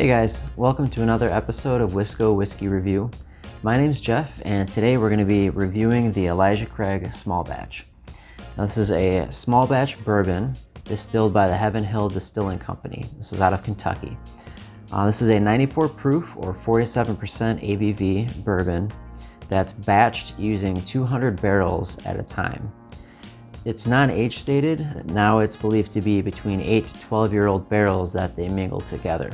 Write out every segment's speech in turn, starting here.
Hey guys, welcome to another episode of Wisco Whiskey Review. My name's Jeff, and today we're going to be reviewing the Elijah Craig Small Batch. Now, this is a small batch bourbon distilled by the Heaven Hill Distilling Company. This is out of Kentucky. This is a 94 proof or 47% ABV bourbon that's batched using 200 barrels at a time. It's non-age stated. Now it's believed to be between 8 to 12-year-old barrels that they mingle together.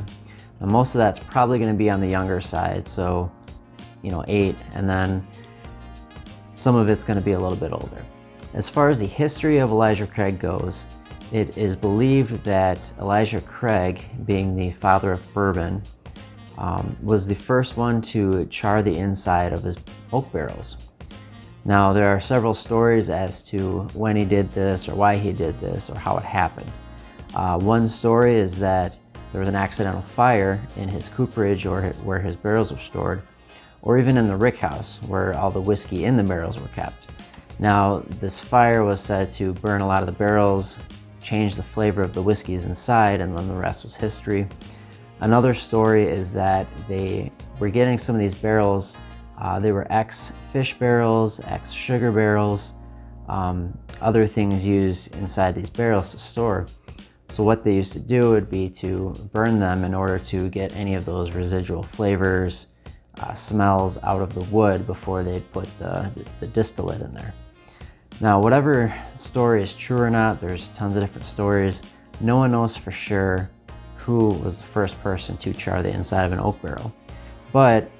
Now, most of that's probably going to be on the younger side, so 8, and then some of it's going to be a little bit older. As far as the history of Elijah Craig goes, it is believed that Elijah Craig, being the father of bourbon, was the first one to char the inside of his oak barrels. Now, there are several stories as to when he did this or why he did this or how it happened. One story is that there was an accidental fire in his cooperage or where his barrels were stored, or even in the rick house where all the whiskey in the barrels were kept. Now, this fire was said to burn a lot of the barrels, change the flavor of the whiskeys inside, and then the rest was history. Another story is that they were getting some of these barrels, they were ex-fish barrels, ex-sugar barrels, other things used inside these barrels to store. So what they used to do would be to burn them in order to get any of those residual flavors, smells out of the wood before they'd put the distillate in there. Now, whatever story is true or not, there's tons of different stories. No one knows for sure who was the first person to char the inside of an oak barrel. But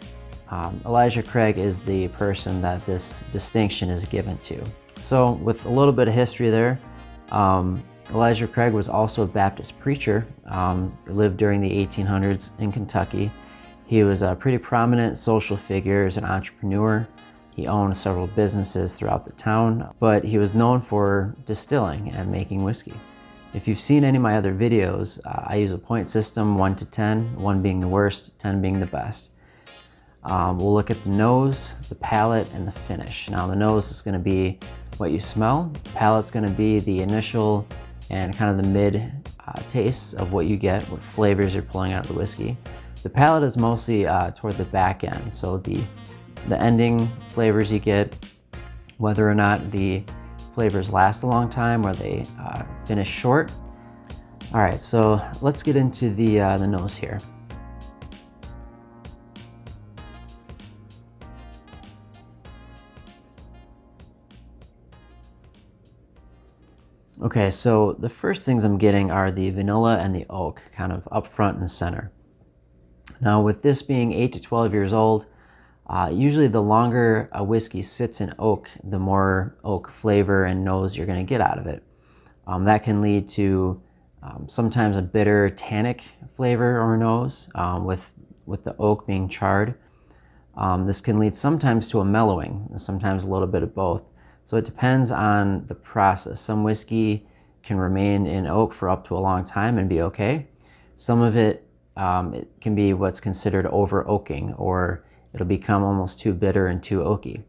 Elijah Craig is the person that this distinction is given to. So with a little bit of history there, Elijah Craig was also a Baptist preacher. He lived during the 1800s in Kentucky. He was a pretty prominent social figure as an entrepreneur. He owned several businesses throughout the town, but he was known for distilling and making whiskey. If you've seen any of my other videos, I use a point system, 1 to 10, 1 being the worst, 10 being the best. We'll look at the nose, the palate, and the finish. Now, the nose is going to be what you smell. The palate's going to be the initial and kind of the mid tastes of what you get, what flavors you're pulling out of the whiskey. The palate is mostly toward the back end, so the ending flavors you get, whether or not the flavors last a long time or they finish short. All right, so let's get into the nose here. Okay, so the first things I'm getting are the vanilla and the oak kind of up front and center. Now, with this being 8 to 12 years old, usually the longer a whiskey sits in oak, the more oak flavor and nose you're going to get out of it. That can lead to sometimes a bitter tannic flavor or nose with the oak being charred. This can lead sometimes to a mellowing, sometimes a little bit of both. So it depends on the process. Some whiskey can remain in oak for up to a long time and be okay. Some of it can be what's considered over oaking, or it'll become almost too bitter and too oaky.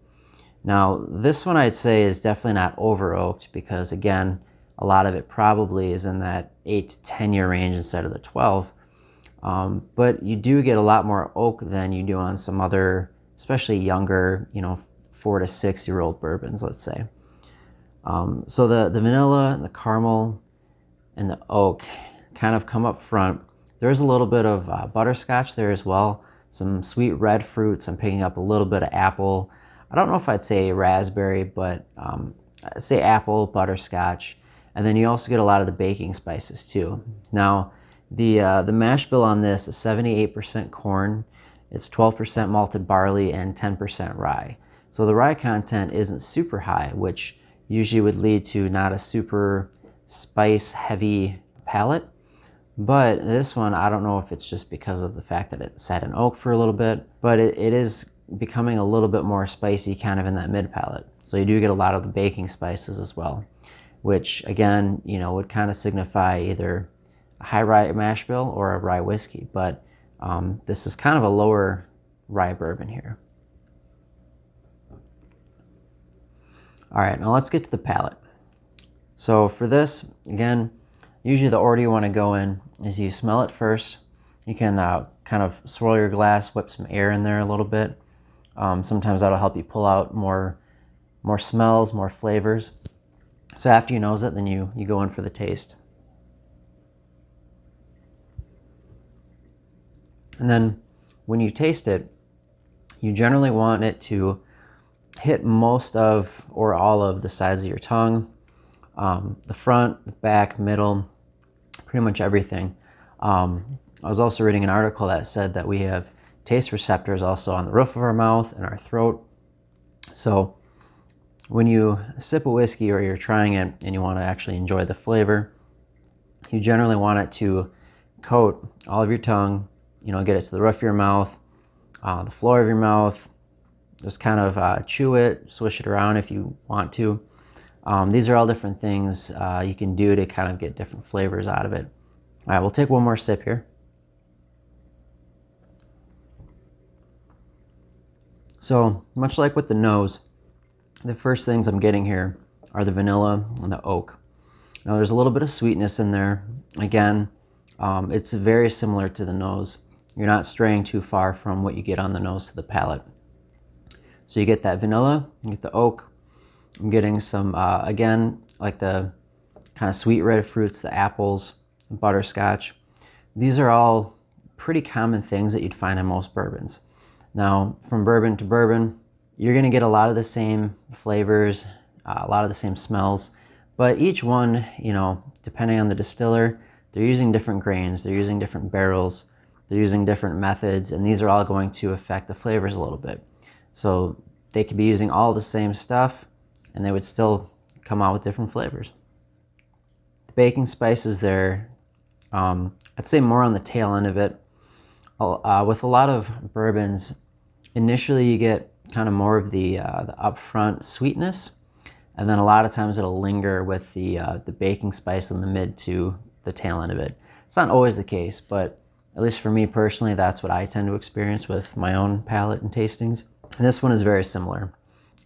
Now, this one I'd say is definitely not over oaked because, again, a lot of it probably is in that 8 to 10 year range instead of the 12. But you do get a lot more oak than you do on some other, especially younger, 4 to 6 year old bourbons, let's say. So the vanilla and the caramel and the oak kind of come up front. There's a little bit of butterscotch there as well. Some sweet red fruits. I'm picking up a little bit of apple. I don't know if I'd say raspberry, but I'd say apple, butterscotch. And then you also get a lot of the baking spices too. Now, the mash bill on this is 78% corn. It's 12% malted barley and 10% rye. So the rye content isn't super high, which usually would lead to not a super spice heavy palate. But this one, I don't know if it's just because of the fact that it sat in oak for a little bit, but it is becoming a little bit more spicy kind of in that mid palate. So you do get a lot of the baking spices as well, which again, would kind of signify either a high rye mash bill or a rye whiskey. But this is kind of a lower rye bourbon here. All right, now let's get to the palate. So for this, again, usually the order you want to go in is you smell it first, You can kind of swirl your glass, whip some air in there a little bit. Sometimes that'll help you pull out more smells, more flavors. So after you nose it, then you go in for the taste. And then when you taste it, you generally want it to hit most of or all of the sides of your tongue, the front, the back, middle, pretty much everything. I was also reading an article that said that we have taste receptors also on the roof of our mouth and our throat. So when you sip a whiskey or you're trying it and you want to actually enjoy the flavor, you generally want it to coat all of your tongue, get it to the roof of your mouth, the floor of your mouth. Just kind of chew it, swish it around if you want to. These are all different things you can do to kind of get different flavors out of it. All right, we'll take one more sip here. So much like with the nose, the first things I'm getting here are the vanilla and the oak. Now there's a little bit of sweetness in there. Again, it's very similar to the nose. You're not straying too far from what you get on the nose to the palate. So you get that vanilla, you get the oak. I'm getting some, again, like the kind of sweet red fruits, the apples, the butterscotch. These are all pretty common things that you'd find in most bourbons. Now, from bourbon to bourbon, you're going to get a lot of the same flavors, a lot of the same smells, but each one, depending on the distiller, they're using different grains, they're using different barrels, they're using different methods, and these are all going to affect the flavors a little bit. So they could be using all the same stuff, and they would still come out with different flavors. The baking spices there, I'd say more on the tail end of it. With a lot of bourbons, initially you get kind of more of the upfront sweetness, and then a lot of times it'll linger with the baking spice in the mid to the tail end of it. It's not always the case, but at least for me personally, that's what I tend to experience with my own palate and tastings. And this one is very similar.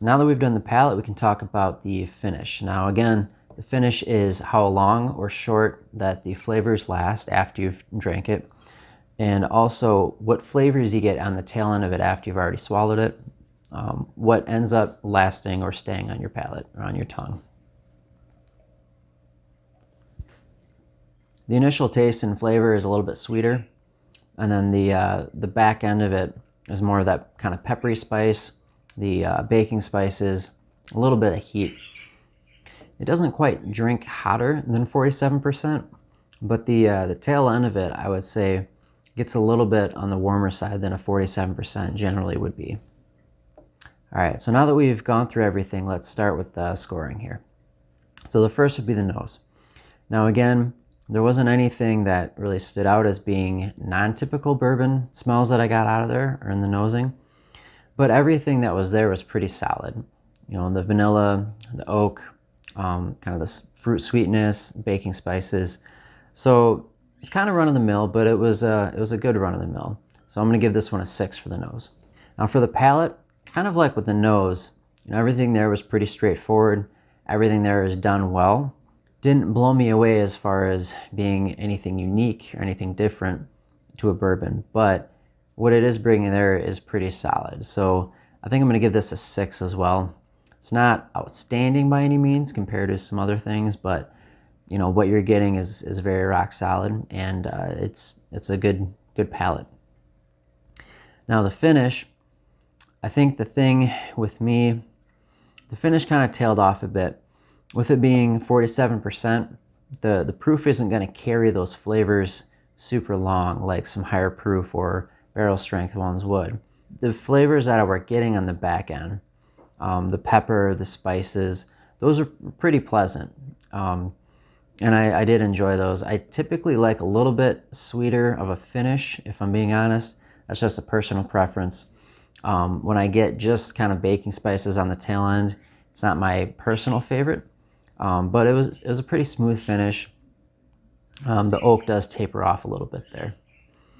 Now that we've done the palate, we can talk about the finish. Now again, the finish is how long or short that the flavors last after you've drank it, and also what flavors you get on the tail end of it after you've already swallowed it, what ends up lasting or staying on your palate or on your tongue. The initial taste and flavor is a little bit sweeter, and then the back end of it is more of that kind of peppery spice, the baking spices, a little bit of heat. It doesn't quite drink hotter than 47%, but the tail end of it, I would say, gets a little bit on the warmer side than a 47% generally would be. All right, so now that we've gone through everything, let's start with the scoring here. So the first would be the nose. Now again, there wasn't anything that really stood out as being non-typical bourbon smells that I got out of there or in the nosing, but everything that was there was pretty solid. The vanilla, the oak, kind of the fruit sweetness, baking spices. So it's kind of run-of-the-mill, but it was a good run-of-the-mill. So I'm going to give this one a 6 for the nose. Now for the palate, kind of like with the nose, everything there was pretty straightforward. Everything there is done well. Didn't blow me away as far as being anything unique or anything different to a bourbon, but what it is bringing there is pretty solid. So I think I'm going to give this a 6 as well. It's not outstanding by any means compared to some other things, but what you're getting is very rock solid, and it's a good palate. Now the finish, I think the thing with me, the finish kind of tailed off a bit. With it being 47%, the proof isn't going to carry those flavors super long like some higher proof or barrel strength ones would. The flavors that we're getting on the back end, the pepper, the spices, those are pretty pleasant. And I did enjoy those. I typically like a little bit sweeter of a finish, if I'm being honest. That's just a personal preference. When I get just kind of baking spices on the tail end, it's not my personal favorite, but it was a pretty smooth finish. The oak does taper off a little bit there.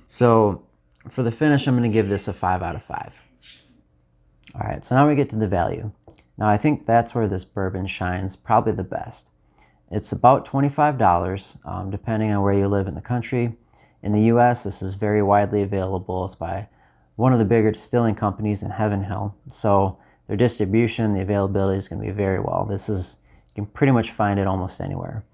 So for the finish, I'm going to give this a 5 out of 5. All right, so now we get to the value. Now I think that's where this bourbon shines probably the best. It's about $25, depending on where you live in the country. In the US, this is very widely available. It's by one of the bigger distilling companies in Heaven Hill. So their distribution, the availability is going to be very well. You can pretty much find it almost anywhere.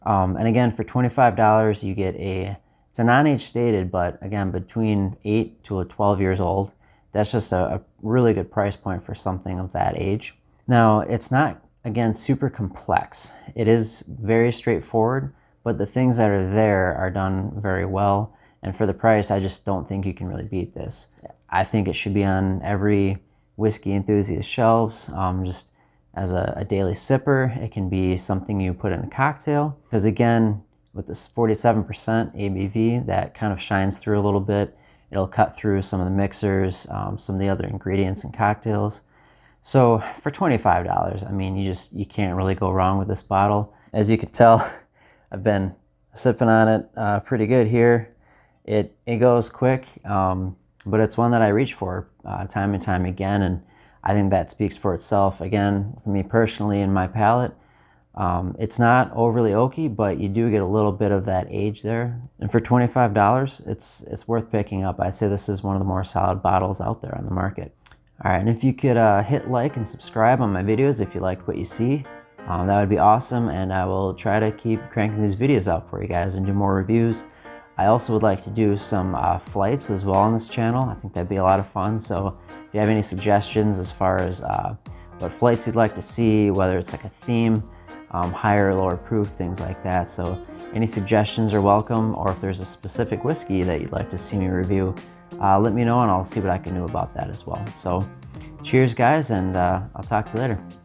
And again, for $25, you get it's a non-age stated, but again, between 8 to 12 years old. That's just a really good price point for something of that age. Now, it's not, again, super complex. It is very straightforward, but the things that are there are done very well. And for the price, I just don't think you can really beat this. I think it should be on every whiskey enthusiast shelves, just as a daily sipper. It can be something you put in a cocktail, because again, with this 47% ABV, that kind of shines through a little bit. It'll cut through some of the mixers, some of the other ingredients in cocktails. So for $25, I mean, you can't really go wrong with this bottle. As you can tell, I've been sipping on it pretty good here. It goes quick, but it's one that I reach for time and time again, and I think that speaks for itself. Again, for me personally, in my palate, it's not overly oaky, but you do get a little bit of that age there. And for $25, it's worth picking up. I'd say this is one of the more solid bottles out there on the market. All right, and if you could hit like and subscribe on my videos if you liked what you see, that would be awesome, and I will try to keep cranking these videos out for you guys and do more reviews. I also would like to do some flights as well on this channel. I think that'd be a lot of fun. So if you have any suggestions as far as what flights you'd like to see, whether it's like a theme, higher or lower proof, things like that. So any suggestions are welcome, or if there's a specific whiskey that you'd like to see me review, let me know and I'll see what I can do about that as well. So cheers guys, and I'll talk to you later.